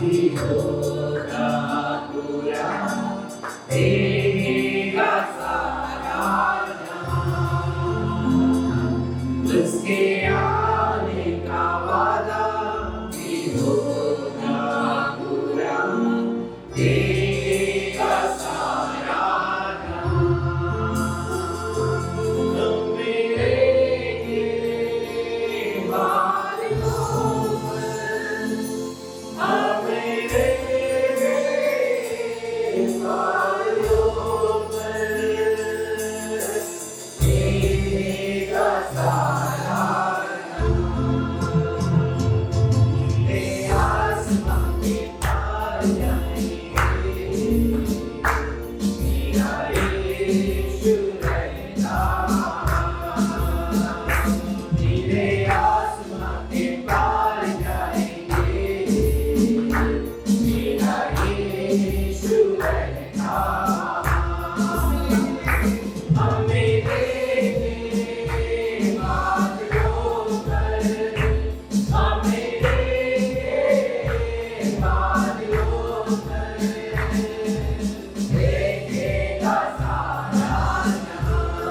होगा पूरा देगा सारा जहां। उसके आने का वादा भी होगा पूरा देगा सारा जहां। तुम मिलेंगे बारिशों में, हमें देंगे बारिशों में, देगा सारा नीले आसमां के पार जाएंगे, मेरा यीशु रहता। नीले आसमां के पार जाएंगे, मेरा यीशु रहता। हमें देंगे बादलों पर, हमें देंगे बादलों पर, देखेगा सारा जहां।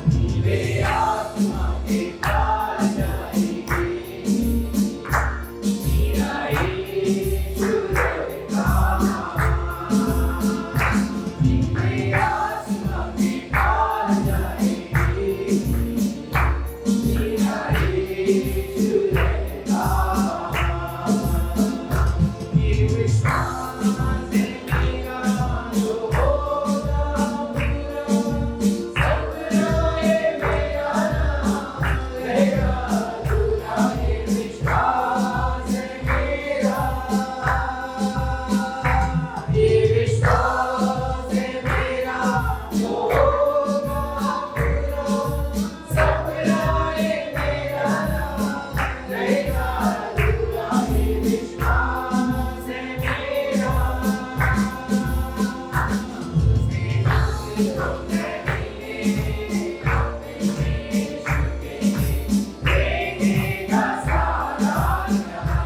नीले आसमां के पार जाएंगे, मेरा यीशु रहता। नीले आसमां के पार जाएंगे, मेरा यीशु रहता। ये विश्वास है मेरा जो होगा पूरा, सपना ये मेरा नाम रहेगा अधूरा। ये विश्वास है मेरा, ये विश्वास है मेरा जो होगा पूरा, सपना ये मेरा नाम रहेगा अधूरा। ये विश्वास है मेरा, देखेगा सारा जहां।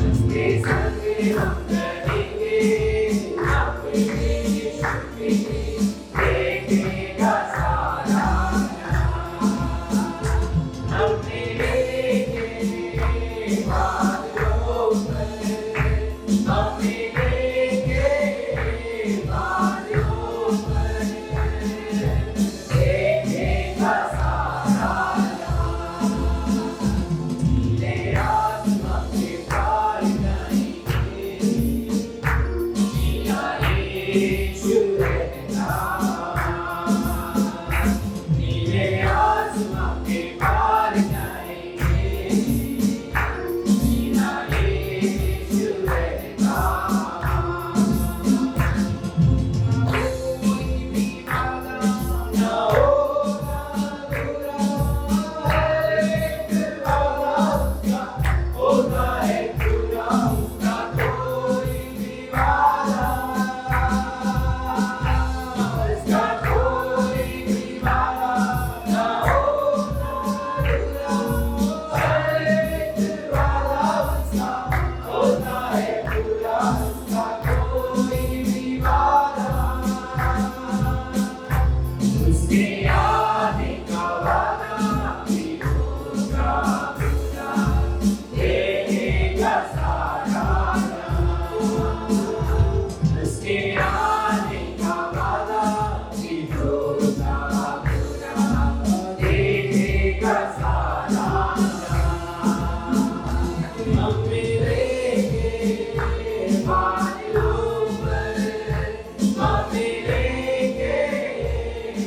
उसके संग हम करेंगे अपने यीशु के, देखेगा सारा जहां। हमने देखे बादलों पर, हमने देखे बादलों पर, देखेगा सारा जहां। नीले आसमां के पार जाएंगे, मेरा यीशु रहता। नीले आसमां के पार जाएंगे, मेरा यीशु रहता। कोई भी वादा न होगा पूरा, हर एक वादा उसका होता है पूरा। उसका कोई भी वादा, उसका कोई भी वादा न होगा पूरा, हर एक वादा उसका होता है पूरा। उसका कोई भी वादा, उसके आने का वादा भी होगा पूरा, देखेगा सारा जहां। उसके आने का वादा भी होगा पूरा, देखेगा सारा जहां। हम मिलेंगे बादलों पर, हम मिलेंगे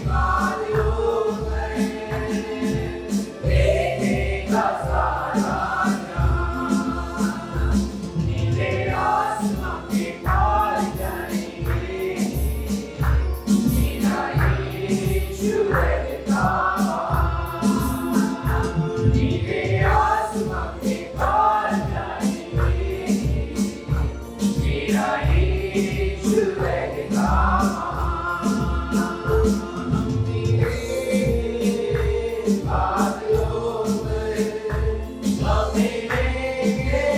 बादलों पर, देखेगा सारा जहां। नीले आसमां के पार जाएंगे, मेरा यीशु रहता। नीले आसमां के पार जाएंगे, मेरा यीशु रहता। बादलों पर, हमें देंगे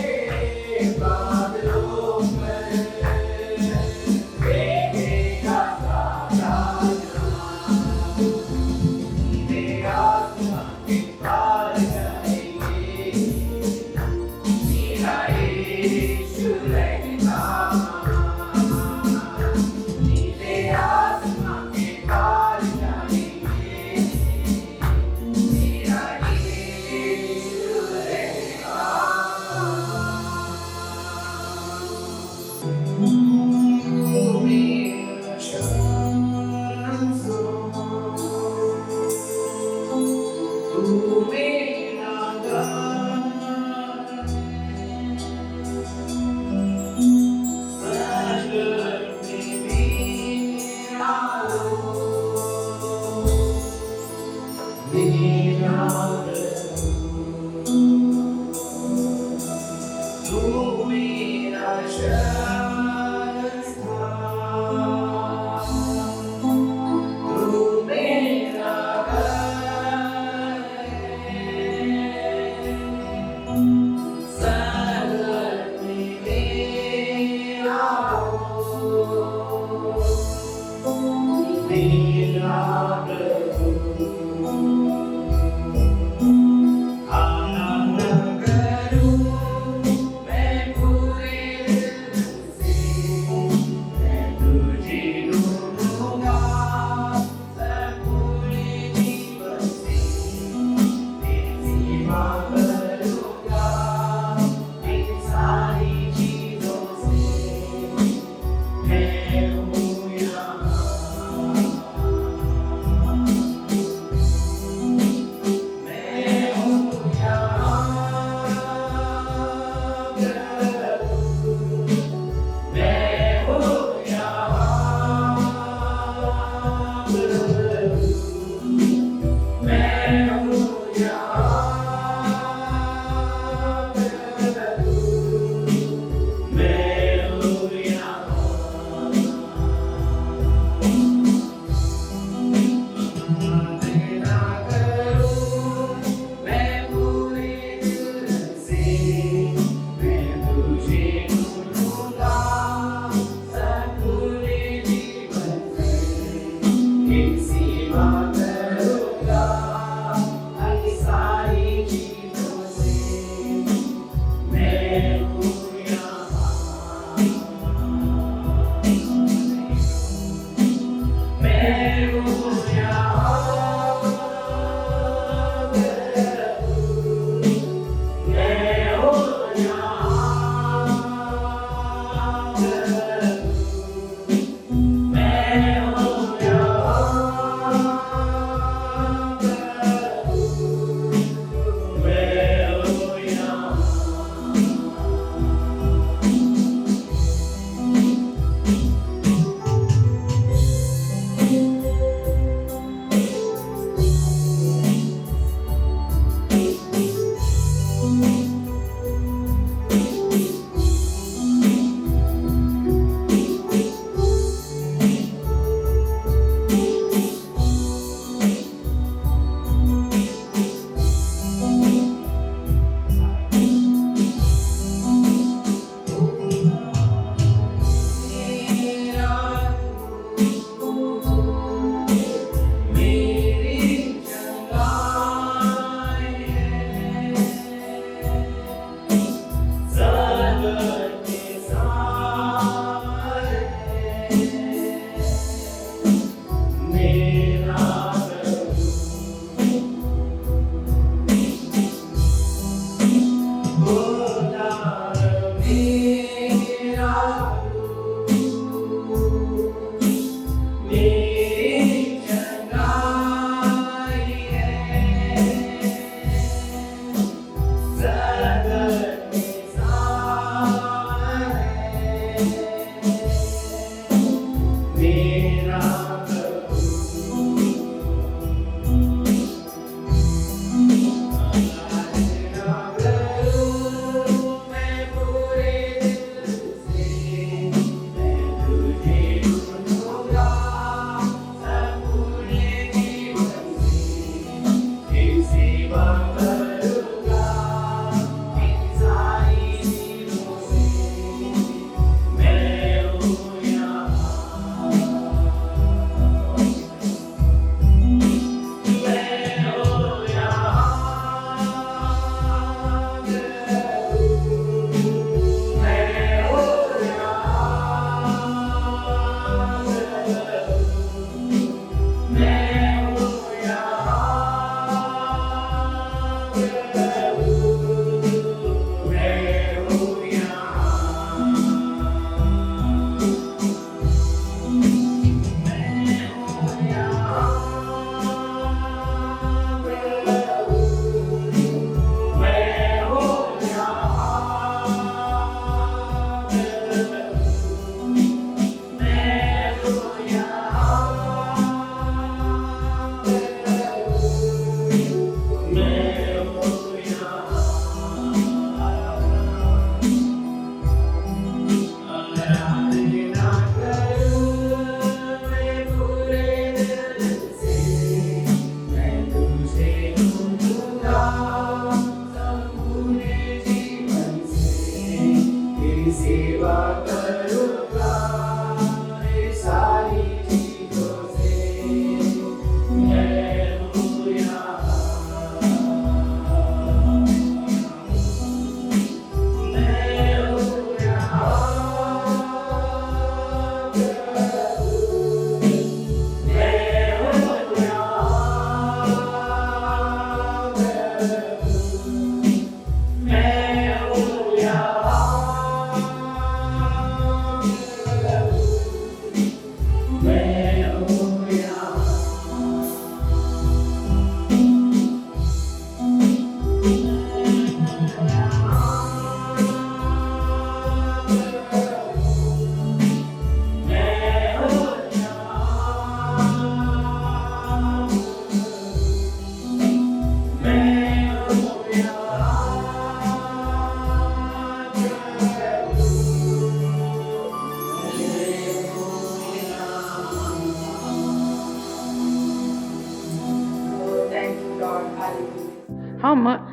हम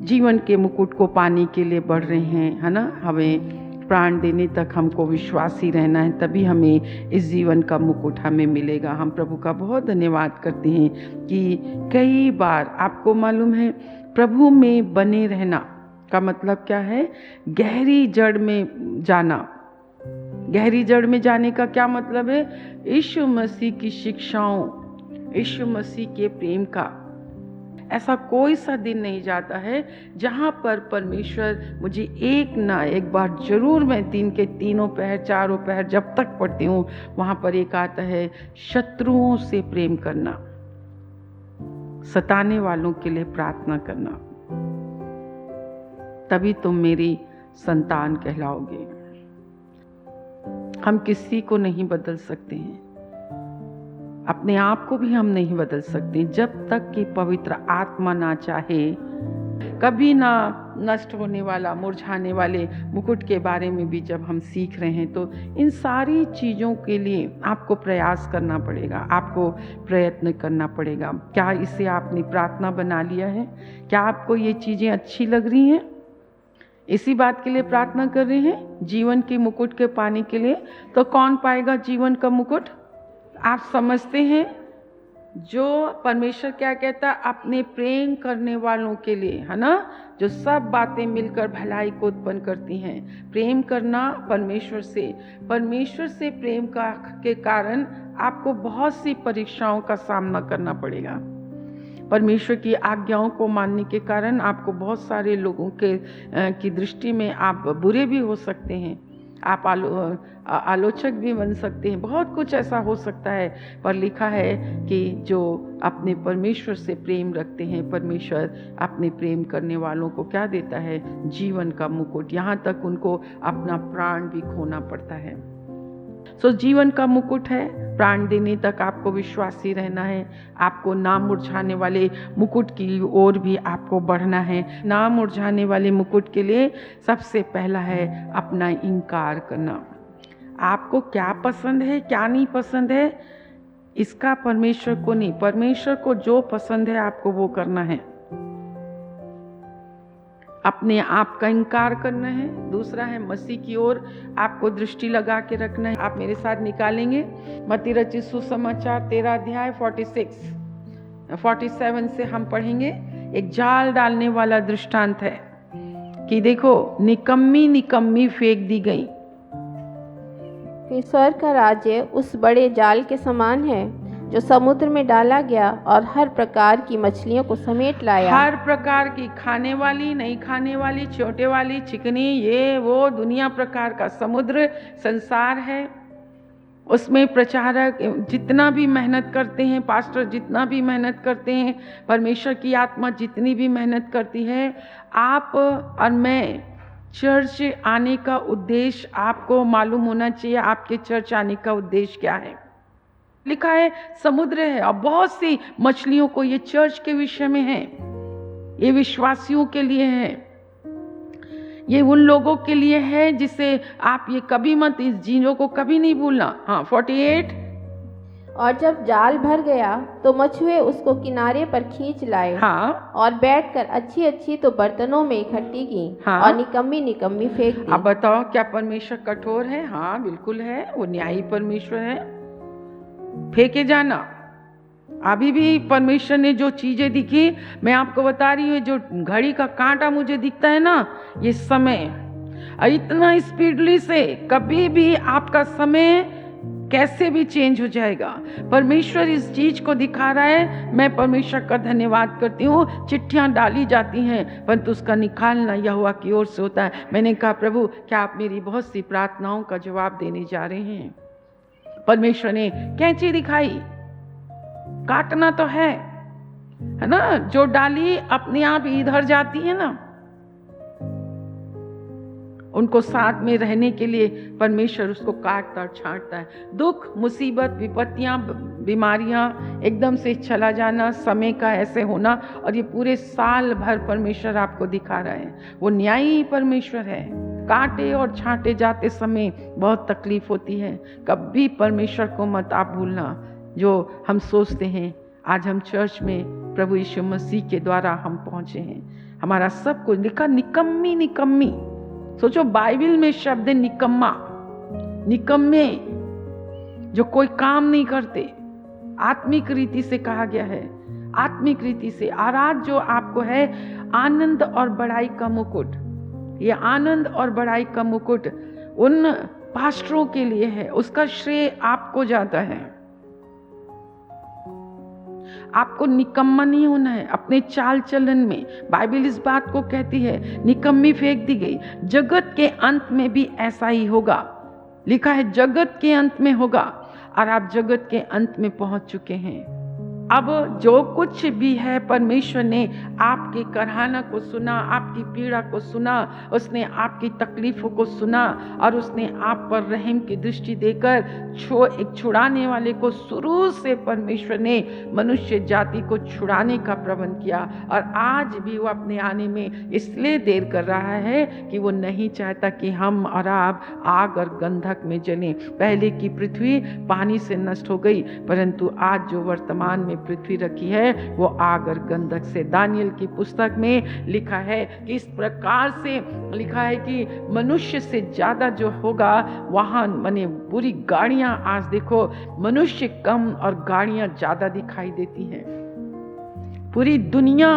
जीवन के मुकुट को पाने के लिए बढ़ रहे हैं, है ना। हमें प्राण देने तक हमको विश्वासी रहना है, तभी हमें इस जीवन का मुकुट हमें मिलेगा। हम प्रभु का बहुत धन्यवाद करते हैं कि कई बार आपको मालूम है प्रभु में बने रहना का मतलब क्या है, गहरी जड़ में जाना। गहरी जड़ में जाने का क्या मतलब है, यीशु मसीह की शिक्षाओं, यीशु मसीह के प्रेम का। ऐसा कोई सा दिन नहीं जाता है जहाँ पर परमेश्वर मुझे एक ना एक बार जरूर, मैं दिन के तीनों पहर चारों पहर जब तक पढ़ती हूँ वहाँ पर एक आता है, शत्रुओं से प्रेम करना, सताने वालों के लिए प्रार्थना करना, तभी तुम मेरी संतान कहलाओगे। हम किसी को नहीं बदल सकते हैं, अपने आप को भी हम नहीं बदल सकते जब तक कि पवित्र आत्मा ना चाहे। कभी ना नष्ट होने वाला, मुरझाने वाले मुकुट के बारे में भी जब हम सीख रहे हैं, तो इन सारी चीज़ों के लिए आपको प्रयास करना पड़ेगा, आपको प्रयत्न करना पड़ेगा। क्या इसे आपने प्रार्थना बना लिया है? क्या आपको ये चीज़ें अच्छी लग रही हैं? इसी बात के लिए प्रार्थना कर रहे हैं, जीवन के मुकुट के पाने के लिए। तो कौन पाएगा जीवन का मुकुट? आप समझते हैं, जो परमेश्वर क्या कहता है, अपने प्रेम करने वालों के लिए, है ना, जो सब बातें मिलकर भलाई को उत्पन्न करती हैं। प्रेम करना परमेश्वर से प्रेम का के कारण आपको बहुत सी परीक्षाओं का सामना करना पड़ेगा। परमेश्वर की आज्ञाओं को मानने के कारण आपको बहुत सारे लोगों की दृष्टि में आप बुरे भी हो सकते हैं, आप आलोचक भी बन सकते हैं, बहुत कुछ ऐसा हो सकता है। पर लिखा है कि जो अपने परमेश्वर से प्रेम रखते हैं, परमेश्वर अपने प्रेम करने वालों को क्या देता है, जीवन का मुकुट। यहाँ तक उनको अपना प्राण भी खोना पड़ता है। जीवन का मुकुट है, प्राण देने तक आपको विश्वासी रहना है, आपको ना मुरझाने वाले मुकुट की ओर भी आपको बढ़ना है। ना मुरझाने वाले मुकुट के लिए सबसे पहला है अपना इनकार करना। आपको क्या पसंद है, क्या नहीं पसंद है, इसका परमेश्वर को नहीं, परमेश्वर को जो पसंद है आपको वो करना है। अपने आप का इनकार करना है। दूसरा है मसीह की ओर आपको दृष्टि लगा के रखना है। आप मेरे साथ निकालेंगे मत्ती रचित सुसमाचार 13 अध्याय 47 से हम पढ़ेंगे। एक जाल डालने वाला दृष्टांत है कि देखो, निकम्मी फेंक दी गई। फिर स्वर्ग का राज्य उस बड़े जाल के समान है जो समुद्र में डाला गया और हर प्रकार की मछलियों को समेट लाया। हर प्रकार की, खाने वाली, नहीं खाने वाली, छोटे वाली, चिकनी, ये वो, दुनिया प्रकार का समुद्र संसार है। उसमें प्रचारक जितना भी मेहनत करते हैं, पास्टर जितना भी मेहनत करते हैं, परमेश्वर की आत्मा जितनी भी मेहनत करती है, आप और मैं चर्च आने का उद्देश्य आपको मालूम होना चाहिए। आपके चर्च आने का उद्देश्य क्या है? लिखा है समुद्र है और बहुत सी मछलियों को, ये चर्च के विषय में है, ये विश्वासियों के लिए है, ये उन लोगों के लिए है जिसे आप ये कभी मत, इस चीजों को कभी नहीं भूलना। हाँ 48। और जब जाल भर गया तो मछुए उसको किनारे पर खींच लाए। हाँ, और बैठकर अच्छी अच्छी तो बर्तनों में इकट्ठी की। हाँ, और निकम्मी फेंक दी। अब बताओ, क्या परमेश्वर कठोर है? हाँ बिल्कुल है, वो न्यायी परमेश्वर है। फेंके जाना। अभी भी परमेश्वर ने जो चीजें दिखी, मैं आपको बता रही हूँ, जो घड़ी का कांटा मुझे दिखता है ना, ये समय इतना स्पीडली से कभी भी आपका समय कैसे भी चेंज हो जाएगा। परमेश्वर इस चीज को दिखा रहा है। मैं परमेश्वर का धन्यवाद करती हूँ। चिट्ठियां डाली जाती हैं परंतु उसका निकालना यहोवा की ओर से होता है। मैंने कहा, प्रभु क्या आप मेरी बहुत सी प्रार्थनाओं का जवाब देने जा रहे हैं? परमेश्वर ने कैंची दिखाई, काटना तो है ना। जो डाली अपने आप इधर जाती है ना, उनको साथ में रहने के लिए परमेश्वर उसको काटता और छांटता है। दुख, मुसीबत, विपत्तियां, बीमारियां, एकदम से चला जाना, समय का ऐसे होना, और ये पूरे साल भर परमेश्वर आपको दिखा रहा है। वो न्यायी परमेश्वर है। काटे और छांटे जाते समय बहुत तकलीफ होती है। कभी परमेश्वर को मत आप भूलना। जो हम सोचते हैं आज हम चर्च में प्रभु यीशु मसीह के द्वारा हम पहुंचे हैं। हमारा सब कुछ लिखा निकम्मी निकम्मी। सोचो बाइबल में शब्द है निकम्मा, निकम्मे जो कोई काम नहीं करते, आत्मिक रीति से कहा गया है, आत्मिक रीति से। और आज जो आपको है आनंद और बड़ाई का मुकुट, ये आनंद और बड़ाई का मुकुट उन पास्टरों के लिए है, उसका श्रेय आपको जाता है। आपको निकम्मा नहीं होना है अपने चाल चलन में। बाइबल इस बात को कहती है निकम्मी फेंक दी गई। जगत के अंत में भी ऐसा ही होगा, लिखा है जगत के अंत में होगा, और आप जगत के अंत में पहुंच चुके हैं। अब जो कुछ भी है परमेश्वर ने आपके कराहना को सुना, आपकी पीड़ा को सुना, उसने आपकी तकलीफों को सुना, और उसने आप पर रहम की दृष्टि देकर एक छुड़ाने वाले को शुरू से परमेश्वर ने मनुष्य जाति को छुड़ाने का प्रबंध किया। और आज भी वो अपने आने में इसलिए देर कर रहा है कि वो नहीं चाहता कि हम और आप आग और गंधक में जलें। पहले की पृथ्वी पानी से नष्ट हो गई, परंतु आज जो वर्तमान में पृथ्वी रखी है वो आग और गंधक से। दानियल की पुस्तक में लिखा है कि इस प्रकार से लिखा है कि मनुष्य से ज्यादा जो होगा वहां माने पूरी गाड़ियां, आज देखो मनुष्य कम और गाड़ियां ज्यादा दिखाई देती हैं। पूरी दुनिया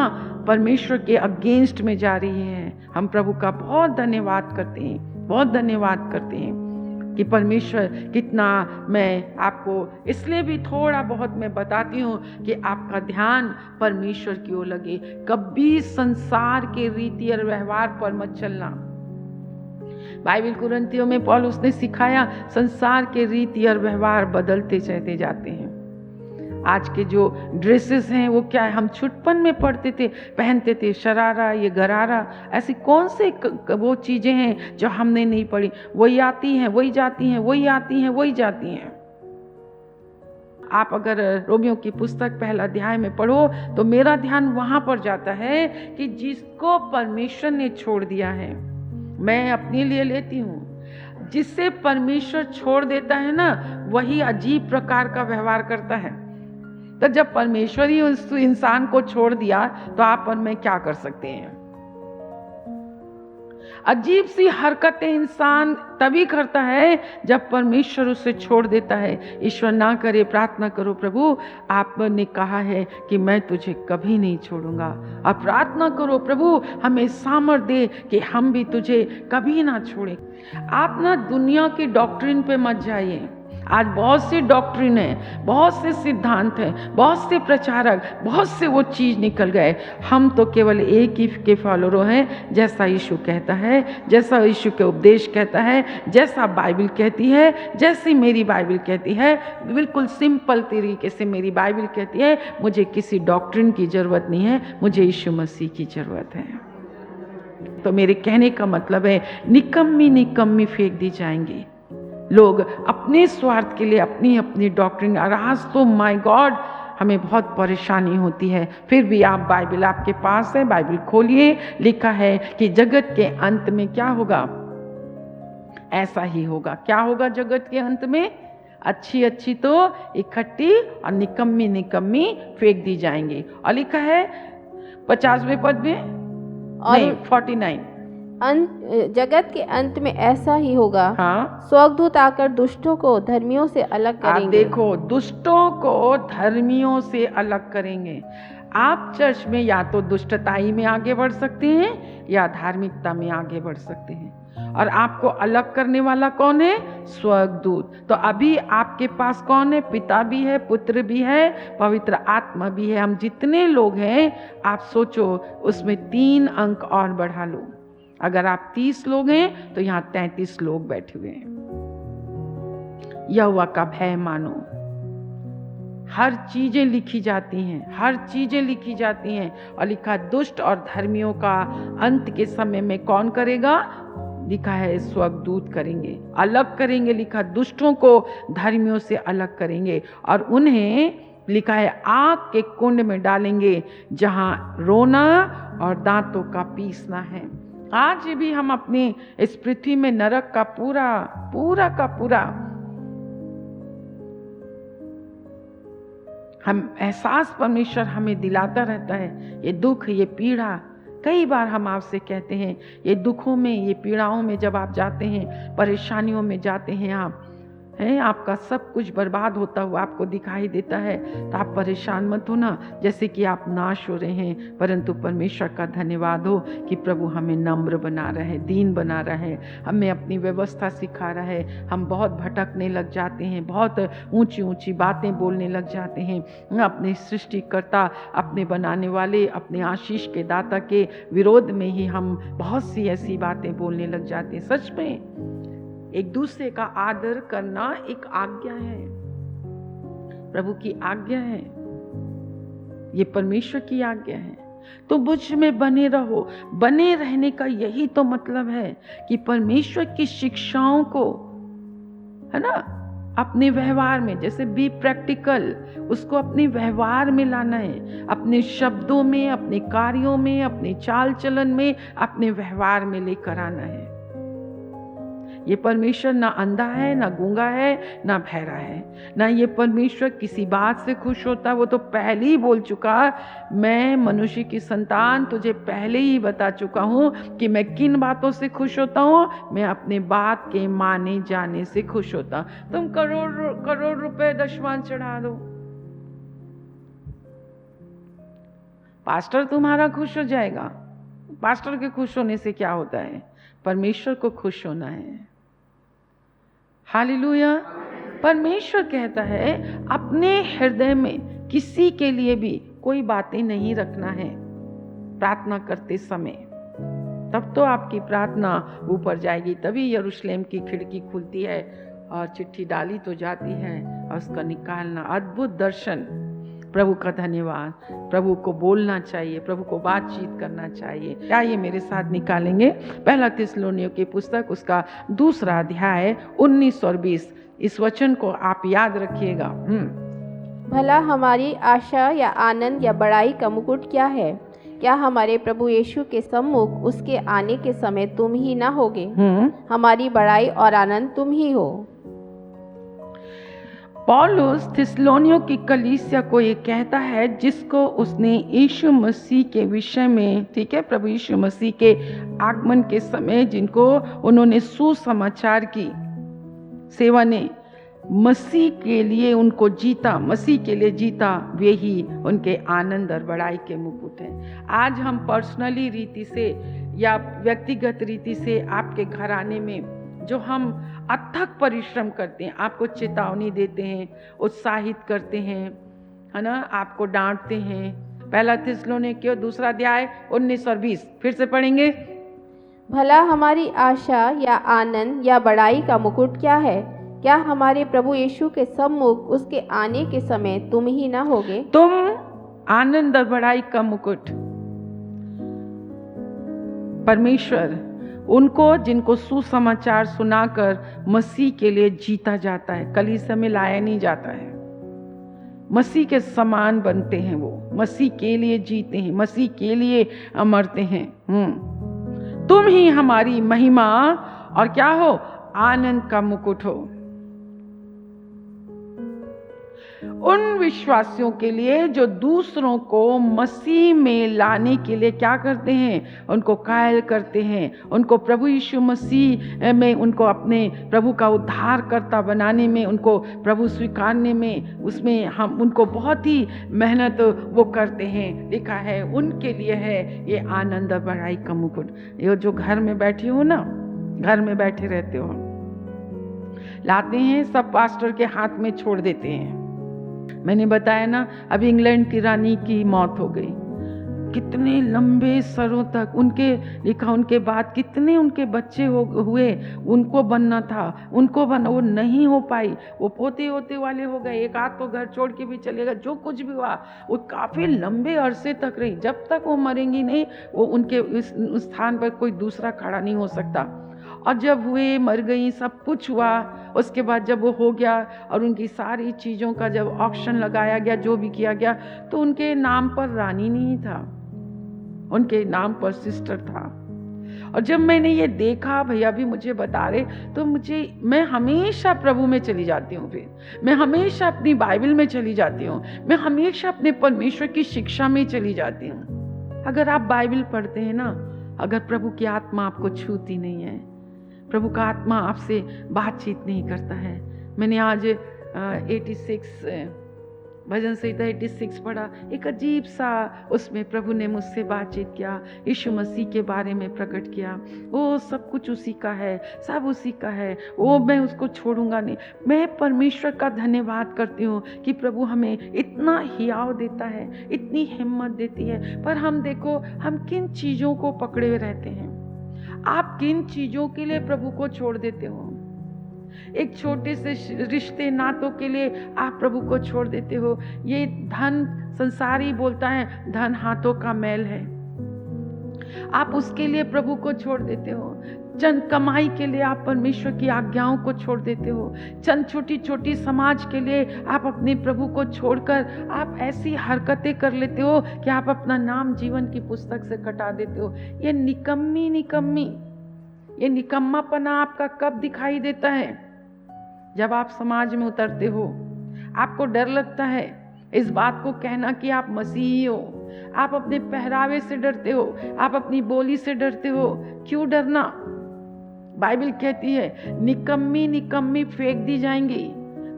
परमेश्वर के अगेंस्ट में जा रही है। हम प्रभु का बहुत धन्यवाद करते हैं, बहुत धन्यवाद करते हैं कि परमेश्वर कितना। मैं आपको इसलिए भी थोड़ा बहुत मैं बताती हूँ कि आपका ध्यान परमेश्वर की ओर लगे। कभी संसार के रीति और व्यवहार पर मत चलना। बाइबल कुरिन्थियों में पौलुस ने सिखाया संसार के रीति और व्यवहार बदलते चलते जाते हैं। आज के जो ड्रेसेस हैं वो क्या है, हम छुटपन में पहनते थे शरारा, ये गरारा, ऐसी कौन से वो चीजें हैं जो हमने नहीं पढ़ी। वही आती हैं, वही जाती हैं, वही आती हैं, वही जाती हैं। आप अगर रोमियो की पुस्तक पहला अध्याय में पढ़ो तो मेरा ध्यान वहां पर जाता है कि जिसको परमेश्वर ने छोड़ दिया है, मैं अपने लिए लेती हूँ, जिससे परमेश्वर छोड़ देता है ना वही अजीब प्रकार का व्यवहार करता है। तो जब परमेश्वर ही उस इंसान को छोड़ दिया तो आप और मैं क्या कर सकते हैं। अजीब सी हरकतें इंसान तभी करता है जब परमेश्वर उसे छोड़ देता है। ईश्वर ना करे, प्रार्थना करो प्रभु आपने कहा है कि मैं तुझे कभी नहीं छोड़ूंगा। और प्रार्थना करो प्रभु हमें सामर्थ दे कि हम भी तुझे कभी ना छोड़े। आप ना दुनिया की डॉक्ट्रिन पे मत जाइए। आज बहुत सी डॉक्ट्रिन है, बहुत से सिद्धांत हैं, बहुत से प्रचारक, बहुत से वो चीज निकल गए। हम तो केवल एक ही के फॉलोअर हैं, जैसा यीशु कहता है, जैसा यीशु के उपदेश कहता है, जैसा बाइबल कहती है, जैसी मेरी बाइबल कहती है, बिल्कुल सिंपल तरीके से मेरी बाइबल कहती है। मुझे किसी डॉक्ट्रिन की जरूरत नहीं है, मुझे यीशु मसीह की जरूरत है। तो मेरे कहने का मतलब है निकम्मी निकम्मी फेंक दी जाएंगी। लोग अपने स्वार्थ के लिए अपनी अपनी डॉक्ट्रिन, और आज तो माय गॉड हमें बहुत परेशानी होती है। फिर भी आप बाइबल आपके पास है, बाइबल खोलिए, लिखा है कि जगत के अंत में क्या होगा, ऐसा ही होगा। क्या होगा जगत के अंत में? अच्छी अच्छी तो इकट्ठी और निकम्मी निकम्मी फेंक दी जाएंगी। और लिखा है 50वें पद में और नहीं 49 जगत के अंत में ऐसा ही होगा। हाँ, स्वर्गदूत आकर दुष्टों को धर्मियों से अलग करेंगे। आप देखो दुष्टों को धर्मियों से अलग करेंगे। आप चर्च में या तो दुष्टताई में आगे बढ़ सकते हैं या धार्मिकता में आगे बढ़ सकते हैं, और आपको अलग करने वाला कौन है? स्वर्गदूत। तो अभी आपके पास कौन है? पिता भी है, पुत्र भी है, पवित्र आत्मा भी है। हम जितने लोग हैं आप सोचो उसमें 3 अंक और बढ़ा लो। अगर आप 30 लोग हैं तो यहाँ 33 लोग बैठे हुए हैं। यहोवा का भय मानो। हर चीजें लिखी जाती हैं, हर चीजें लिखी जाती हैं। और लिखा दुष्ट और धर्मियों का अंत के समय में कौन करेगा? लिखा है स्वर्गदूत करेंगे, अलग करेंगे। लिखा दुष्टों को धर्मियों से अलग करेंगे और उन्हें लिखा है आग के कुंड में डालेंगे जहां रोना और दांतों का पीसना है। आज भी हम अपने इस पृथ्वी में नरक का पूरा हम एहसास परमेश्वर हमें दिलाता रहता है। ये दुख, ये पीड़ा, कई बार हम आपसे कहते हैं, ये दुखों में, ये पीड़ाओं में जब आप जाते हैं, परेशानियों में जाते हैं, आप हैं, आपका सब कुछ बर्बाद होता हुआ आपको दिखाई देता है, तो आप परेशान मत हो ना, जैसे कि आप नाश हो रहे हैं। परंतु परमेश्वर का धन्यवाद हो कि प्रभु हमें नम्र बना रहा है, दीन बना रहा है, हमें अपनी व्यवस्था सिखा रहा है। हम बहुत भटकने लग जाते हैं, बहुत ऊंची ऊंची बातें बोलने लग जाते हैं, अपने सृष्टिकर्ता, अपने बनाने वाले, अपने आशीष के दाता के विरोध में ही हम बहुत सी ऐसी बातें बोलने लग जाते हैं। सच में एक दूसरे का आदर करना एक आज्ञा है, प्रभु की आज्ञा है, ये परमेश्वर की आज्ञा है। तो मुझ में बने रहो। बने रहने का यही तो मतलब है कि परमेश्वर की शिक्षाओं को, है ना, अपने व्यवहार में, जैसे बी प्रैक्टिकल, उसको अपने व्यवहार में लाना है, अपने शब्दों में, अपने कार्यों में, अपने चाल चलन में, अपने व्यवहार में लेकर आना है। ये परमेश्वर ना अंधा है, ना गूंगा है, ना बहरा है, ना ये परमेश्वर किसी बात से खुश होता। वो तो पहले ही बोल चुका, मैं मनुष्य की संतान तुझे पहले ही बता चुका हूं कि मैं किन बातों से खुश होता हूं। मैं अपने बात के माने जाने से खुश होता। तुम करोड़ रुपए दशवान चढ़ा दो, पास्टर तुम्हारा खुश हो जाएगा। पास्टर के खुश होने से क्या होता है? परमेश्वर को खुश होना है। हालेलुया। परमेश्वर कहता है अपने हृदय में किसी के लिए भी कोई बातें नहीं रखना है प्रार्थना करते समय। तब तो आपकी प्रार्थना ऊपर जाएगी, तभी यरूशलेम की खिड़की खुलती है और चिट्ठी डाली तो जाती है और उसका निकालना, अद्भुत दर्शन। प्रभु का धन्यवाद। प्रभु को बोलना चाहिए, प्रभु को बातचीत करना चाहिए। क्या ये मेरे साथ निकालेंगे? पहला थिस्सलुनीकियों की पुस्तक, उसका 2 अध्याय 19 और 20। इस वचन को आप याद रखिएगा। भला हमारी आशा या आनंद या बड़ाई का मुकुट क्या है? क्या हमारे प्रभु यीशु के सम्मुख उसके आने के समय तुम ही ना होगे? हमारी बड़ाई और आनंद तुम ही हो। पौलुस थिस्सलुनीकियों की कलीसिया को ये कहता है, जिसको उसने यीशु मसीह के विषय में, ठीक है, प्रभु यीशु मसीह के आगमन के समय जिनको उन्होंने सुसमाचार की सेवा ने मसीह के लिए उनको जीता, मसीह के लिए जीता, वे ही उनके आनंद और बड़ाई के मुकुट हैं। आज हम पर्सनली रीति से या व्यक्तिगत रीति से आपके घराने में जो हम अथक परिश्रम करते हैं, आपको चेतावनी देते हैं, उत्साहित करते हैं, है ना, आपको डांटते हैं। पहला थिस्सलुनीकियों 2 अध्याय 19 और 20 फिर से पढ़ेंगे। भला हमारी आशा या आनंद या बड़ाई का मुकुट क्या है? क्या हमारे प्रभु यीशु के सम्मुख उसके आने के समय तुम ही ना होगे? तुम आनंद और बड़ाई का मुकुट। परमेश्वर उनको, जिनको सुसमाचार सुनाकर मसीह के लिए जीता जाता है, कलीसिया में लाया नहीं जाता है, मसीह के समान बनते हैं, वो मसीह के लिए जीते हैं, मसीह के लिए मरते हैं। तुम ही हमारी महिमा और क्या हो? आनंद का मुकुट हो। उन विश्वासियों के लिए जो दूसरों को मसीह में लाने के लिए क्या करते हैं? उनको कायल करते हैं, उनको प्रभु यीशु मसीह में, उनको अपने प्रभु का उद्धारकर्ता बनाने में, उनको प्रभु स्वीकारने में, उसमें हम उनको बहुत ही मेहनत वो करते हैं। लिखा है उनके लिए है ये आनंद और बड़ाई का मुकुट। ये जो घर में बैठे हो ना, घर में बैठे रहते हो, लाते हैं सब पास्टर के हाथ में छोड़ देते हैं। मैंने बताया ना, अभी इंग्लैंड की रानी की मौत हो गई, कितने लंबे सरों तक उनके लिखा, उनके बाद कितने उनके बच्चे हुए, उनको बनना था, उनको बना, वो नहीं हो पाई, वो पोते होते वाले हो गए, एक आध तो घर छोड़ के भी चलेगा, जो कुछ भी हुआ वो काफ़ी लंबे अरसे तक रही। जब तक वो मरेंगी नहीं, वो उनके उस स्थान पर कोई दूसरा खड़ा नहीं हो सकता। और जब हुए, मर गई, सब कुछ हुआ, उसके बाद जब वो हो गया और उनकी सारी चीज़ों का जब ऑक्शन लगाया गया, जो भी किया गया, तो उनके नाम पर रानी नहीं था, उनके नाम पर सिस्टर था। और जब मैंने ये देखा, भैया भी मुझे बता रहे, तो मैं हमेशा प्रभु में चली जाती हूँ। फिर मैं हमेशा अपनी बाइबल में चली जाती हूँ, मैं हमेशा अपने परमेश्वर की शिक्षा में चली जाती हूँ। अगर आप बाइबल पढ़ते हैं ना, अगर प्रभु की आत्मा आपको छूती नहीं है, प्रभु का आत्मा आपसे बातचीत नहीं करता है। मैंने आज 86 भजन संहिता 86 पढ़ा, एक अजीब सा उसमें प्रभु ने मुझसे बातचीत किया, यीशु मसीह के बारे में प्रकट किया। वो सब कुछ उसी का है, सब उसी का है, वो मैं उसको छोड़ूंगा नहीं। मैं परमेश्वर का धन्यवाद करती हूँ कि प्रभु हमें इतना हियाव देता है, इतनी हिम्मत देती है। पर हम देखो, हम किन चीज़ों को पकड़े रहते हैं। आप किन चीज़ों के लिए प्रभु को छोड़ देते हो? एक छोटे से रिश्ते नातों के लिए आप प्रभु को छोड़ देते हो। ये धन, संसारी बोलता है धन हाथों का मैल है, आप उसके लिए प्रभु को छोड़ देते हो। चंद कमाई के लिए आप परमेश्वर की आज्ञाओं को छोड़ देते हो। चंद छोटी छोटी समाज के लिए आप अपने प्रभु को छोड़कर आप ऐसी हरकतें कर लेते हो कि आप अपना नाम जीवन की पुस्तक से कटा देते हो। ये ये निकम्मापना आपका कब दिखाई देता है? जब आप समाज में उतरते हो, आपको डर लगता है इस बात को कहना कि आप मसीही हो। आप अपने पहरावे से डरते हो, आप अपनी बोली से डरते हो। क्यों डरना? बाइबल कहती है निकम्मी फेंक दी जाएंगी,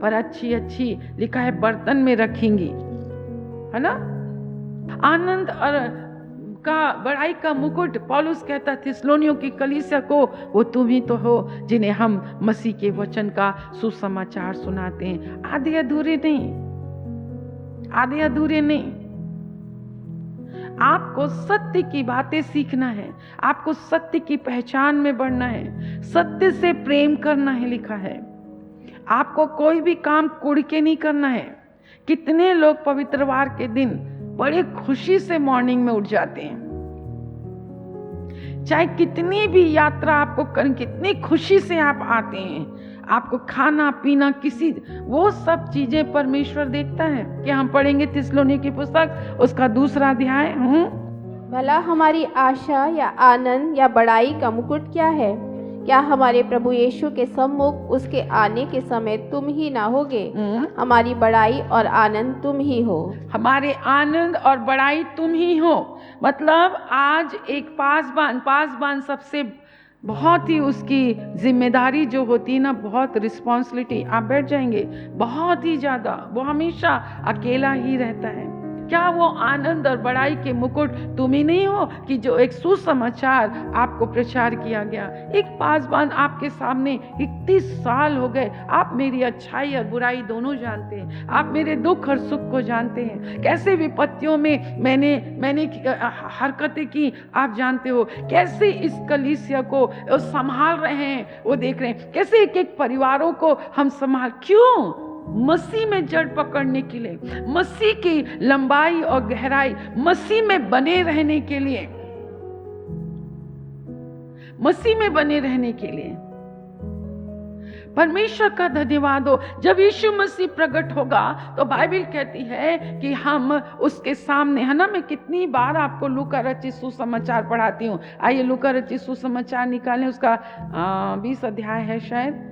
पर अच्छी लिखा है बर्तन में रखेंगी, है ना। आनंद और का बड़ाई का मुकुट पौलुस कहता थिस्सलुनीयों की कलीसिया को, वो तुम ही तो हो जिन्हें हम मसीह के वचन का सुसमाचार सुनाते हैं। आधे अधूरे नहीं। आपको सत्य की बातें सीखना है, आपको सत्य की पहचान में बढ़ना है, सत्य से प्रेम करना है, लिखा है। आपको कोई भी काम कुड़ के नहीं करना है। कितने लोग पवित्रवार के दिन बड़े खुशी से मॉर्निंग में उठ जाते हैं, चाहे कितनी भी यात्रा आपको करें, कितनी खुशी से आप आते हैं, आपको खाना पीना वो सब चीजें परमेश्वर देखता है। कि हम पढ़ेंगे थिस्सलुनी की पुस्तक उसका 2 अध्याय। भला हमारी आशा या आनंद या बड़ाई का मुकुट क्या है? क्या हमारे प्रभु यीशु के सम्मुख उसके आने के समय तुम ही ना होगे? हमारी बड़ाई और आनंद तुम ही हो। हमारे आनंद और बड़ाई तुम ही हो। मतलब आज एक पासबान सबसे बहुत ही उसकी जिम्मेदारी जो होती है ना, बहुत रिस्पॉन्सिबिलिटी, आप बैठ जाएंगे, बहुत ही ज्यादा। वो हमेशा अकेला ही रहता है। क्या वो आनंद और बड़ाई के मुकुट तुम ही नहीं हो कि जो एक सुसमाचार आपको प्रचार किया गया? एक पासबान आपके सामने 31 साल हो गए, आप मेरी अच्छाई और बुराई दोनों जानते हैं, आप मेरे दुख और सुख को जानते हैं, कैसे विपत्तियों में मैंने हरकतें की आप जानते हो, कैसे इस कलीसिया को संभाल रहे हैं वो देख रहे हैं, कैसे एक परिवारों को हम संभाल। क्यों? मसीह में जड़ पकड़ने के लिए, मसीह की लंबाई और गहराई, मसीह में बने रहने के लिए, मसीह में बने रहने के लिए। परमेश्वर का धन्यवाद हो। जब यीशु मसीह प्रकट होगा तो बाइबल कहती है कि हम उसके सामने, है ना। मैं कितनी बार आपको लूका रचित सुसमाचार पढ़ाती हूँ। आइए लूका रचित सुसमाचार निकालें, उसका 20 अध्याय है शायद।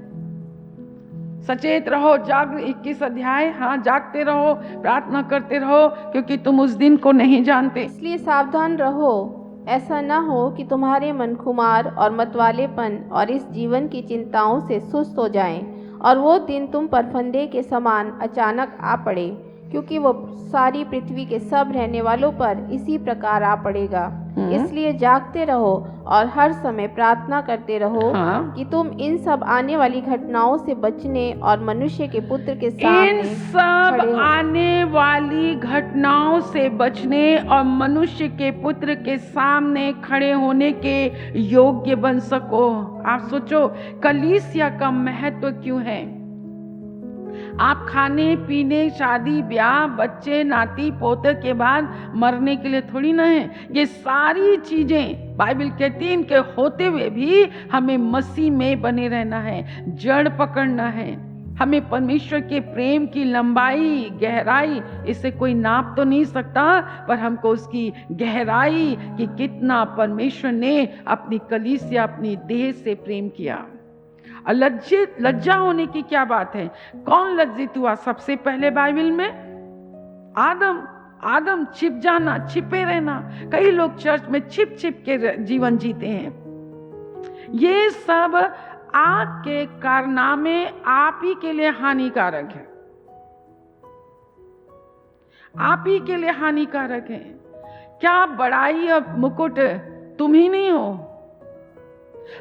सचेत रहो, 21 अध्याय। हाँ, जागते रहो, प्रार्थना करते रहो, क्योंकि तुम उस दिन को नहीं जानते। इसलिए सावधान रहो, ऐसा न हो कि तुम्हारे मन खुमार और मतवालेपन और इस जीवन की चिंताओं से सुस्त हो जाएं, और वो दिन तुम पर फंदे के समान अचानक आ पड़े, क्योंकि वो सारी पृथ्वी के सब रहने वालों पर इसी प्रकार आ पड़ेगा। इसलिए जागते रहो और हर समय प्रार्थना करते रहो कि तुम इन सब आने वाली घटनाओं से बचने और मनुष्य के पुत्र के सामने, इन सब आने वाली घटनाओं से बचने और मनुष्य के पुत्र के सामने खड़े होने के योग्य बन सको। आप सोचो कलीसिया का महत्व क्यों है। आप खाने पीने, शादी ब्याह, बच्चे नाती पोते के बाद मरने के लिए थोड़ी ना है। ये सारी चीजें बाइबल कहती है, इनके होते हुए भी हमें मसीह में बने रहना है, जड़ पकड़ना है, हमें परमेश्वर के प्रेम की लंबाई गहराई इसे कोई नाप तो नहीं सकता, पर हमको उसकी गहराई कि कितना परमेश्वर ने अपनी कलीसिया अपनी देह से प्रेम किया। और लज्जा होने की क्या बात है? कौन लज्जित हुआ सबसे पहले बाइबल में? आदम छिप जाना, छिपे रहना। कई लोग चर्च में छिप छिप के जीवन जीते हैं। ये सब आपके कारनामे आप ही के लिए हानिकारक है, आप ही के लिए हानिकारक है। क्या बड़ाई और मुकुट तुम ही नहीं हो?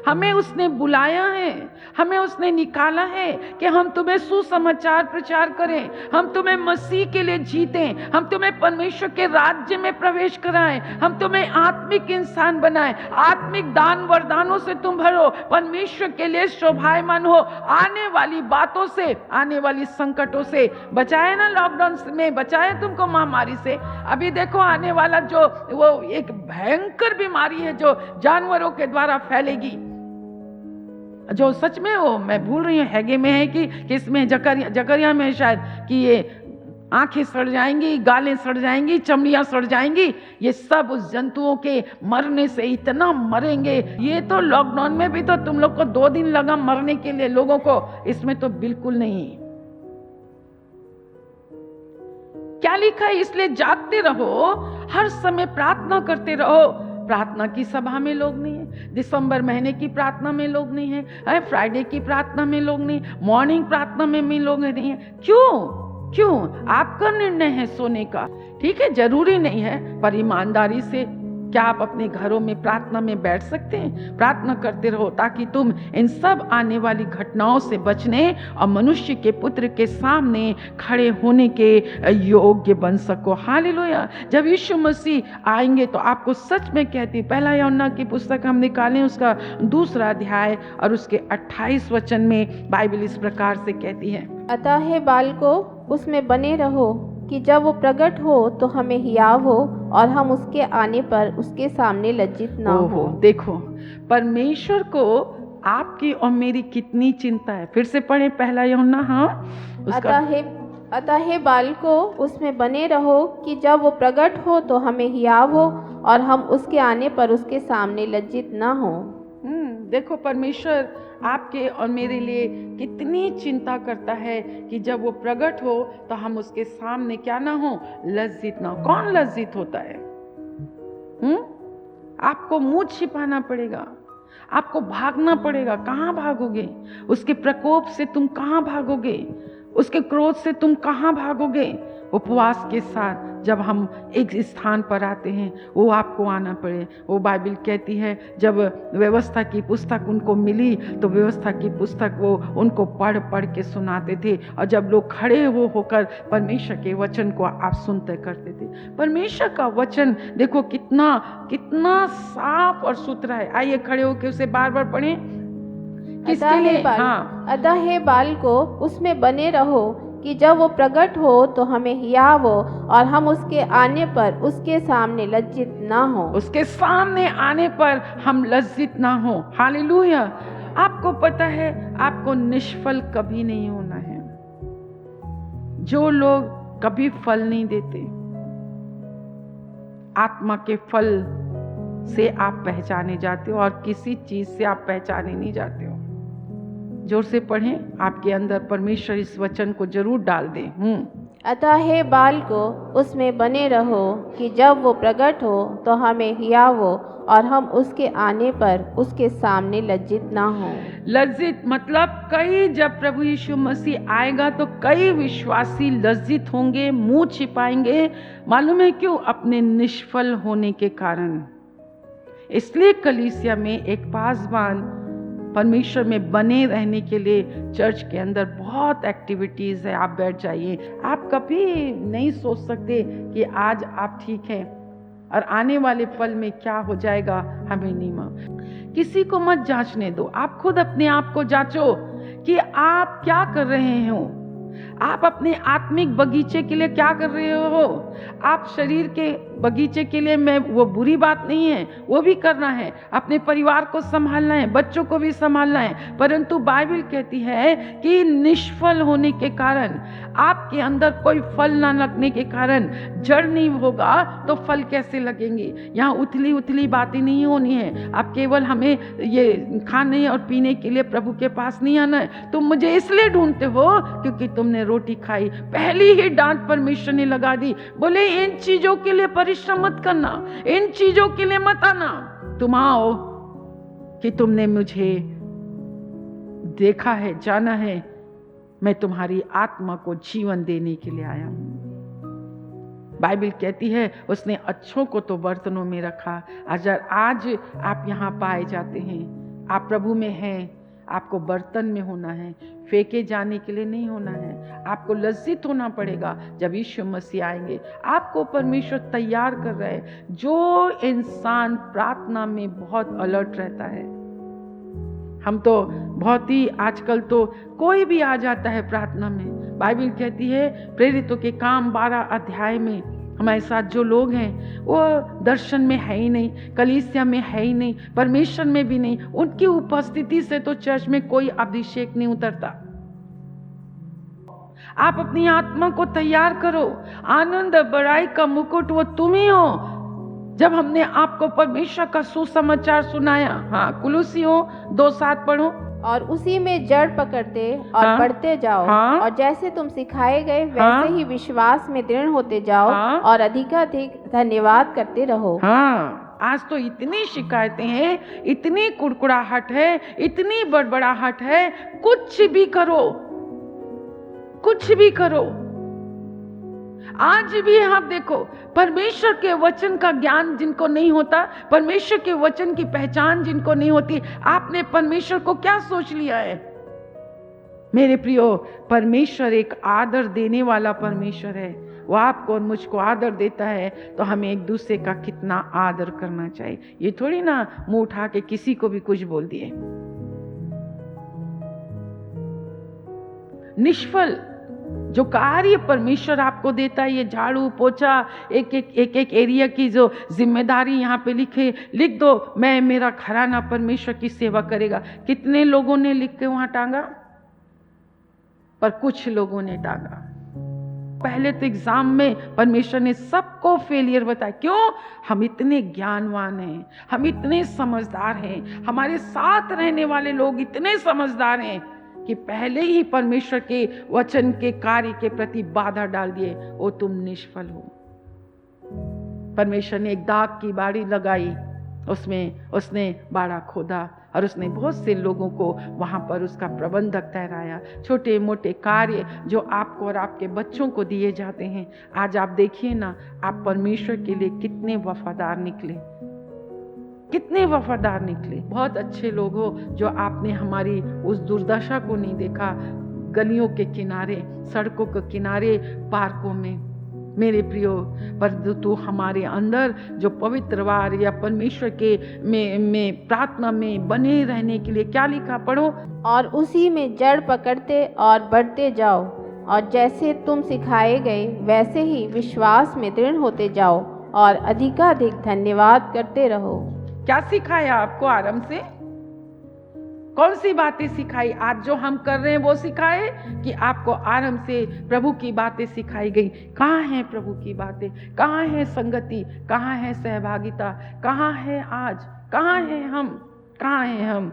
हमें उसने बुलाया है, हमें उसने निकाला है कि हम तुम्हें सुसमाचार प्रचार करें, हम तुम्हें मसीह के लिए जीतें, हम तुम्हें परमेश्वर के राज्य में प्रवेश कराएं, हम तुम्हें आत्मिक इंसान बनाएं, आत्मिक दान वरदानों से तुम भरो, परमेश्वर के लिए शोभायमान हो, आने वाली बातों से, आने वाली संकटों से बचाए ना। लॉकडाउन में बचाए तुमको महामारी से। अभी देखो आने वाला जो वो एक भयंकर बीमारी है जो जानवरों के द्वारा फैलेगी, जो सच में वो मैं भूल रही हूँ हैगे में है कि किसमें, जकरिया में शायद, कि ये आंखें सड़ जाएंगी, गालें सड़ जाएंगी, चमड़ियां सड़ जाएंगी। ये सब उस जंतुओं के मरने से इतना मरेंगे। ये तो लॉकडाउन में भी तो तुम लोग को 2 दिन लगा मरने के लिए लोगों को, इसमें तो बिल्कुल नहीं। क्या लिखा है? इसलिए जागते रहो, हर समय प्रार्थना करते रहो। प्रार्थना की सभा में लोग नहीं है, दिसंबर महीने की प्रार्थना में लोग नहीं है, फ्राइडे की प्रार्थना में लोग नहीं, मॉर्निंग प्रार्थना में लोग नहीं है। क्यों? आपका निर्णय है सोने का, ठीक है, जरूरी नहीं है, पर ईमानदारी से क्या आप अपने घरों में प्रार्थना में बैठ सकते हैं? प्रार्थना करते रहो ताकि तुम इन सब आने वाली घटनाओं से बचने और मनुष्य के पुत्र के सामने खड़े होने के योग्य बन सको। हालेलुया। जब यीशु मसीह आएंगे तो आपको सच में कहती, 1 यूहन्ना की पुस्तक हम निकालें उसका 2 अध्याय और उसके 28 वचन में बाइबल इस प्रकार से कहती है, अतः हे बालको उसमें बने रहो कि जब वो प्रकट हो तो हमें हियाव हो और हम उसके आने पर उसके सामने लज्जित ना हो। देखो परमेश्वर को आपकी और मेरी कितनी चिंता है। फिर से पढ़े 1 यूहन्ना। हाँ, अतः हे बालको उसमें बने रहो कि जब वो प्रकट हो तो हमें हियाव हो और हम उसके आने पर उसके सामने लज्जित ना हो। देखो परमेश्वर आपके और मेरे लिए कितनी चिंता करता है कि जब वो प्रकट हो तो हम उसके सामने क्या ना हो, लज्जित ना हो। कौन लज्जित होता है? आपको मुंह छिपाना पड़ेगा, आपको भागना पड़ेगा। कहाँ भागोगे? उसके प्रकोप से तुम कहाँ भागोगे? उसके क्रोध से तुम कहाँ भागोगे? उपवास के साथ जब हम एक स्थान पर आते हैं, वो आपको आना पड़े। वो बाइबल कहती है जब व्यवस्था की पुस्तक उनको मिली तो व्यवस्था की पुस्तक वो उनको पढ़ पढ़ के सुनाते थे, और जब लोग खड़े होकर परमेश्वर के वचन को आप सुनते करते थे। परमेश्वर का वचन देखो कितना कितना साफ और सुथरा है। आइए खड़े होकर उसे बार बार पढ़ें। किसके लिए? हाँ, अतः हे बालको उसमें बने रहो कि जब वो प्रकट हो तो हमें हियाव हो और हम उसके आने पर उसके सामने लज्जित ना हो। उसके सामने आने पर हम लज्जित ना हो। हालेलुया। आपको पता है आपको निष्फल कभी नहीं होना है। जो लोग कभी फल नहीं देते, आत्मा के फल से आप पहचाने जाते हो और किसी चीज से आप पहचाने नहीं जाते हो। जोर से पढ़ें, आपके अंदर परमेश्वर इस वचन को जरूर डाल दे। अतः हे बालको उसमें बने रहो कि जब वो प्रकट हो तो हमें हियाव हो और हम उसके आने पर उसके सामने लज्जित ना हो। लज्जित मतलब कई, जब प्रभु यीशु मसीह आएगा तो कई विश्वासी लज्जित होंगे, मुंह छिपाएंगे। मालूम है क्यों? अपने निष्फल होने के कारण। इसलिए कलीसिया में एक पासवान परमेश्वर में बने रहने के लिए चर्च के अंदर बहुत एक्टिविटीज है। आप बैठ जाइए। आप कभी नहीं सोच सकते कि आज आप ठीक हैं और आने वाले पल में क्या हो जाएगा हमें नहीं मालूम। किसी को मत जांचने दो, आप खुद अपने आप को जांचो कि आप क्या कर रहे हो। आप अपने आत्मिक बगीचे के लिए क्या कर रहे हो? आप शरीर के बगीचे के लिए मैं वो बुरी बात नहीं है, वो भी करना है, अपने परिवार को संभालना है, बच्चों को भी संभालना है, परंतु बाइबल कहती है कि निष्फल होने के कारण, आपके अंदर कोई फल ना लगने के कारण, जड़ नहीं होगा तो फल कैसे लगेंगे। यहाँ उथली उथली बातें नहीं होनी है। आप केवल हमें ये खाने और पीने के लिए प्रभु के पास नहीं आना है। तुम मुझे इसलिए ढूंढते हो क्योंकि तुमने रोटी खाई। पहली ही डांट परमेश्वर ने लगा दी, बोले इन चीजों के लिए परिश्रम मत करना, इन चीजों के लिए मत आना, तुम आओ कि तुमने मुझे देखा है, जाना है, मैं तुम्हारी आत्मा को जीवन देने के लिए आया हूं। बाइबल कहती है उसने अच्छों को तो बर्तनों में रखा। अगर आज आप यहाँ पाए जाते हैं, आप प्रभु में हैं, आपको बर्तन में होना है, फेंके जाने के लिए नहीं होना है। आपको लज्जित होना पड़ेगा जब यीशु मसीह आएंगे। आपको परमेश्वर तैयार कर रहा है। जो इंसान प्रार्थना में बहुत अलर्ट रहता है, हम तो बहुत ही आजकल तो कोई भी आ जाता है प्रार्थना में। बाइबल कहती है प्रेरितों के काम 12 अध्याय में हमारे साथ जो लोग हैं वो दर्शन में है ही नहीं, कलीसिया में है ही नहीं, परमेश्वर में भी नहीं। उनकी उपस्थिति से तो चर्च में कोई अभिषेक नहीं उतरता। आप अपनी आत्मा को तैयार करो। आनंद बड़ाई का मुकुट वो तुम ही हो। जब हमने आपको परमेश्वर का सुसमाचार सुनाया, हाँ, कुलुसियों 2:7 पढ़ो। और उसी में जड़ पकड़ते और हाँ, बढ़ते जाओ, हाँ, और जैसे तुम सिखाए गए वैसे हाँ, ही विश्वास में दृढ़ होते जाओ, हाँ, और अधिकाधिक धन्यवाद करते रहो। हाँ, आज तो इतनी शिकायतें हैं, इतनी कुड़कुड़ाहट है, इतनी बड़बड़ाहट है। कुछ भी करो, कुछ भी करो। आज भी आप देखो, परमेश्वर के वचन का ज्ञान जिनको नहीं होता, परमेश्वर के वचन की पहचान जिनको नहीं होती, आपने परमेश्वर को क्या सोच लिया है? मेरे प्रियो, परमेश्वर एक आदर देने वाला परमेश्वर है। वो आपको और मुझको आदर देता है तो हमें एक दूसरे का कितना आदर करना चाहिए। ये थोड़ी ना मुंह उठा के किसी को भी कुछ बोल दिए। निष्फल जो कार्य परमेश्वर आपको देता है, ये झाड़ू पोछा, एक एरिया की जो जिम्मेदारी यहाँ पे लिख दो, मैं मेरा घराना परमेश्वर की सेवा करेगा। कितने लोगों ने लिख के वहां टांगा? पर कुछ लोगों ने टांगा। पहले तो एग्जाम में परमेश्वर ने सबको फेलियर बताया। क्यों? हम इतने ज्ञानवान हैं, हम इतने समझदार हैं, हमारे साथ रहने वाले लोग इतने समझदार हैं कि पहले ही परमेश्वर के वचन के कार्य के प्रति बाधा डाल दिए। ओ तुम निष्फल हो। परमेश्वर ने एक दाग की बाड़ी लगाई, उसमें उसने बाड़ा खोदा और उसने बहुत से लोगों को वहां पर उसका प्रबंधक ठहराया। छोटे मोटे कार्य जो आपको और आपके बच्चों को दिए जाते हैं, आज आप देखिए ना, आप परमेश्वर के लिए कितने वफादार निकले, कितने वफादार निकले। बहुत अच्छे लोग हो जो आपने हमारी उस दुर्दशा को नहीं देखा। गलियों के किनारे, सड़कों के किनारे, पार्कों में, मेरे प्रियो, पर तू हमारे अंदर जो पवित्रवार या परमेश्वर के में प्रार्थना में बने रहने के लिए क्या लिखा, पढ़ो। और उसी में जड़ पकड़ते और बढ़ते जाओ, और जैसे तुम सिखाए गए वैसे ही विश्वास में दृढ़ होते जाओ, और अधिकाधिक धन्यवाद करते रहो। क्या सिखाया आपको आरंभ से? कौन सी बातें सिखाई? आज जो हम कर रहे हैं वो सिखाए कि आपको आरंभ से प्रभु की बातें सिखाई गई? कहाँ है प्रभु की बातें? कहाँ है संगति? कहाँ है सहभागिता? कहाँ है आज? कहाँ है हम? कहाँ है हम?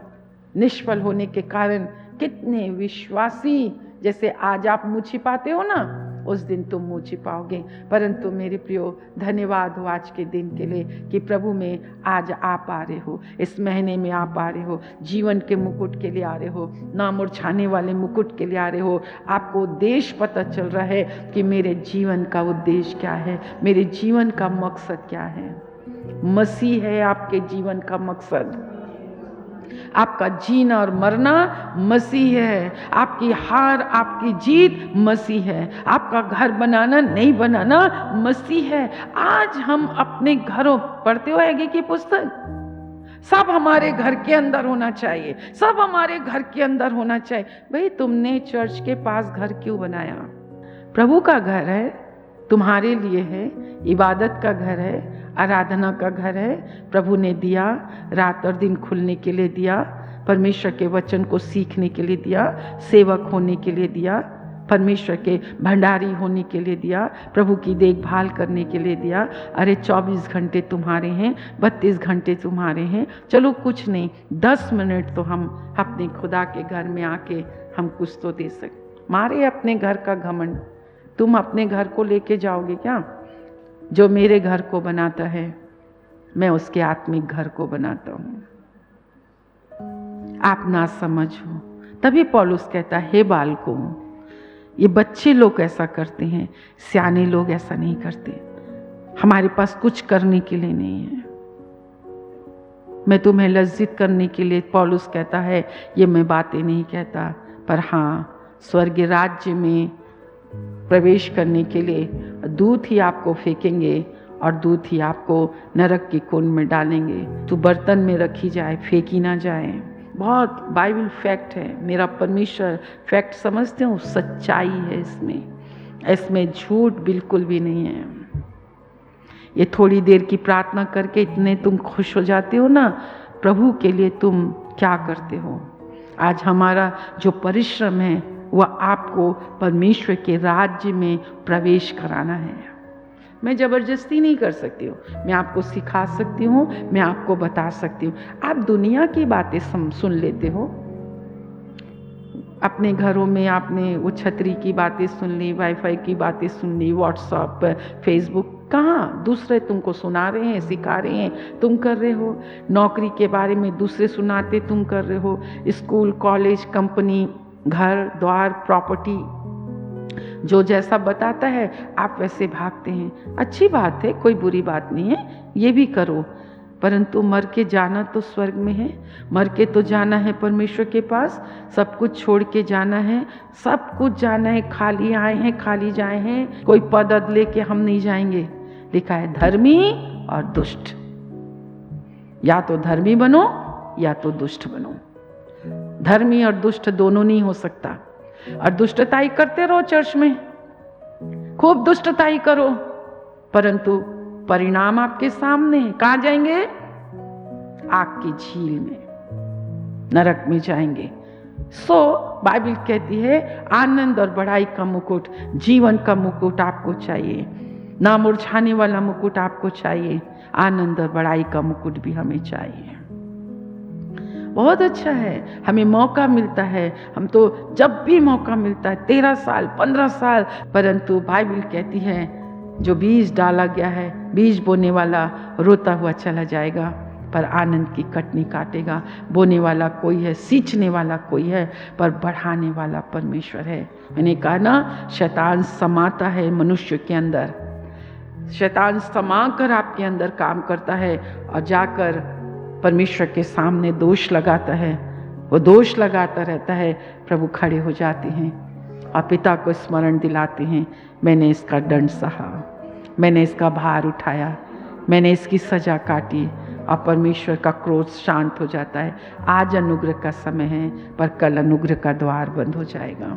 निष्फल होने के कारण कितने विश्वासी, जैसे आज आप मुँह छिपाते हो ना, उस दिन तुम मुँह छिपाओगे। परंतु मेरे प्रियो, धन्यवाद हो आज के दिन के लिए कि प्रभु में आज आप आ रहे हो, इस महीने में आप आ रहे हो, जीवन के मुकुट के लिए आ रहे हो, ना मुरझाने वाले मुकुट के लिए आ रहे हो। आपको उद्देश्य पता चल रहा है कि मेरे जीवन का उद्देश्य क्या है, मेरे जीवन का मकसद क्या है। मसीह है आपके जीवन का मकसद। आपका जीना और मरना मसीह है, आपकी हार आपकी जीत मसीह है, आपका घर बनाना नहीं बनाना मसीह है। आज हम अपने घरों, पढ़ते हो आगे की पुस्तक, सब हमारे घर के अंदर होना चाहिए, सब हमारे घर के अंदर होना चाहिए। भाई तुमने चर्च के पास घर क्यों बनाया? प्रभु का घर है, तुम्हारे लिए है, इबादत का घर है, आराधना का घर है। प्रभु ने दिया, रात और दिन खुलने के लिए दिया, परमेश्वर के वचन को सीखने के लिए दिया, सेवक होने के लिए दिया, परमेश्वर के भंडारी होने के लिए दिया, प्रभु की देखभाल करने के लिए दिया। अरे 24 घंटे तुम्हारे हैं, 32 घंटे तुम्हारे हैं। चलो कुछ नहीं, 10 मिनट तो हम अपने खुदा के घर में आके हम कुछ तो दे सकते। मारे अपने घर का घमंड, तुम अपने घर को लेके जाओगे क्या? जो मेरे घर को बनाता है, मैं उसके आत्मिक घर को बनाता हूँ। आप ना समझ हो, तभी पौलुस कहता है, हे बालकों, ये बच्चे लोग ऐसा करते हैं, सियाने लोग ऐसा नहीं करते। हमारे पास कुछ करने के लिए नहीं है। मैं तुम्हें लज्जित करने के लिए, पौलुस कहता है, ये मैं बातें नहीं कहता, पर हाँ, स्वर्गीय राज्य में प्रवेश करने के लिए दूत ही आपको फेंकेंगे और दूत ही आपको नरक के कुंड में डालेंगे। तो बर्तन में रखी जाए, फेंकी ना जाए। बहुत बाइबल फैक्ट है, मेरा परमेश्वर फैक्ट समझते हो, सच्चाई है इसमें झूठ बिल्कुल भी नहीं है। ये थोड़ी देर की प्रार्थना करके इतने तुम खुश हो जाते हो ना, प्रभु के लिए तुम क्या करते हो? आज हमारा जो परिश्रम है वह आपको परमेश्वर के राज्य में प्रवेश कराना है। मैं ज़बरदस्ती नहीं कर सकती हूँ, मैं आपको सिखा सकती हूँ, मैं आपको बता सकती हूँ। आप दुनिया की बातें सुन लेते हो, अपने घरों में आपने वो छतरी की बातें सुन ली, वाईफाई की बातें सुन ली, व्हाट्सएप, फेसबुक, कहाँ दूसरे तुमको सुना रहे हैं, सिखा रहे हैं, तुम कर रहे हो। नौकरी के बारे में दूसरे सुनाते, तुम कर रहे हो। स्कूल, कॉलेज, कंपनी, घर द्वार, प्रॉपर्टी, जो जैसा बताता है आप वैसे भागते हैं। अच्छी बात है, कोई बुरी बात नहीं है, ये भी करो, परंतु मर के जाना तो स्वर्ग में है, मर के तो जाना है परमेश्वर के पास। सब कुछ छोड़ के जाना है, सब कुछ जाना है। खाली आए हैं, खाली जाए हैं, कोई पद लेके हम नहीं जाएंगे। लिखा है धर्मी और दुष्ट, या तो धर्मी बनो या तो दुष्ट बनो। धर्मी और दुष्ट दोनों नहीं हो सकता। और दुष्टताई करते रहो, चर्च में खूब दुष्टताई करो, परंतु परिणाम आपके सामने है। कहां जाएंगे? आग की झील में, नरक में जाएंगे। बाइबल कहती है आनंद और बड़ाई का मुकुट, जीवन का मुकुट आपको चाहिए, ना मुरझाने वाला मुकुट आपको चाहिए। आनंद और बड़ाई का मुकुट भी हमें चाहिए। बहुत अच्छा है, हमें मौका मिलता है, हम तो जब भी मौका मिलता है 13 साल 15 साल, परंतु बाइबल कहती है जो बीज डाला गया है, बीज बोने वाला रोता हुआ चला जाएगा, पर आनंद की कटनी काटेगा। बोने वाला कोई है, सींचने वाला कोई है, पर बढ़ाने वाला परमेश्वर है। मैंने कहा ना, शैतान समाता है मनुष्य के अंदर, शैतान समाकर आपके अंदर काम करता है और जाकर परमेश्वर के सामने दोष लगाता है। वो दोष लगाता रहता है, प्रभु खड़े हो जाते हैं और पिता को स्मरण दिलाते हैं, मैंने इसका दंड सहा, मैंने इसका भार उठाया, मैंने इसकी सजा काटी, और परमेश्वर का क्रोध शांत हो जाता है। आज अनुग्रह का समय है, पर कल अनुग्रह का द्वार बंद हो जाएगा।